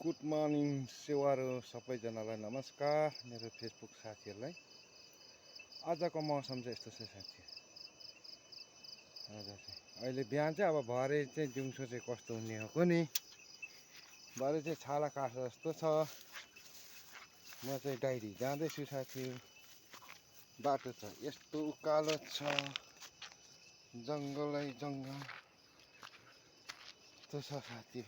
Good morning सेवारो सबैजनालाई नमस्कार। मेरो फेसबुक साथीहरूलाई आजको मौसम चाहिँ यस्तो छ साथी। आज चाहिँ अहिले बिहान चाहिँ अब भरे चाहिँ दिउँसो चाहिँ कस्तो हुने हो कुनि। भरे चाहिँ छाला काट्छ जस्तो छ। म चाहिँ डाइरी जाँदैछु साथी। बाटो छ यस्तो उकालो छ, जङ्गलै जङ्गल यस्तो छ साथी।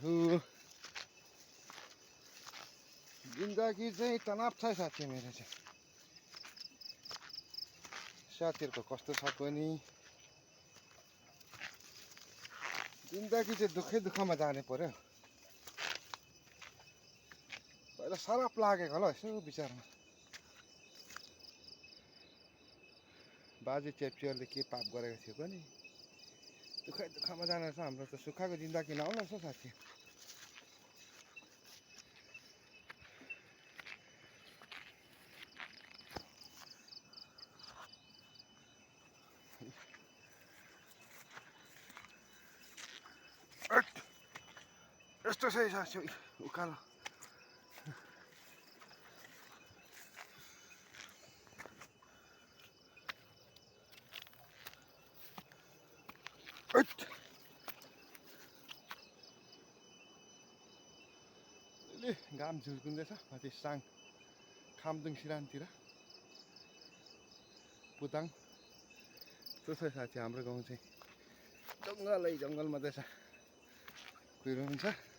जिन्दगी चाहिँ तनाव छ साथी मेरो चाहिँ। साथीहरूको कस्तो छ पनि। जिन्दगी चाहिँ दुःखमा जाने पर्यो। पहिला सराप लागेको होला यसो विचारमा। बाजे चेप्चीहरूले के पाप गरेको थियो पनि दुःखमा जाने रहेछ। हाम्रो त सुखको जिन्दगी नहुला रहेछ साथी। यस्तो छ साथी उकालो। घाम झुल्किँदैछ माथि साङ खामदुङ सिरानतिर पुताङ। त्यो छ साथी हाम्रो गाउँ चाहिँ जङ्गलै जङ्गल मात्रै छ। कुहिरो हुन्छ।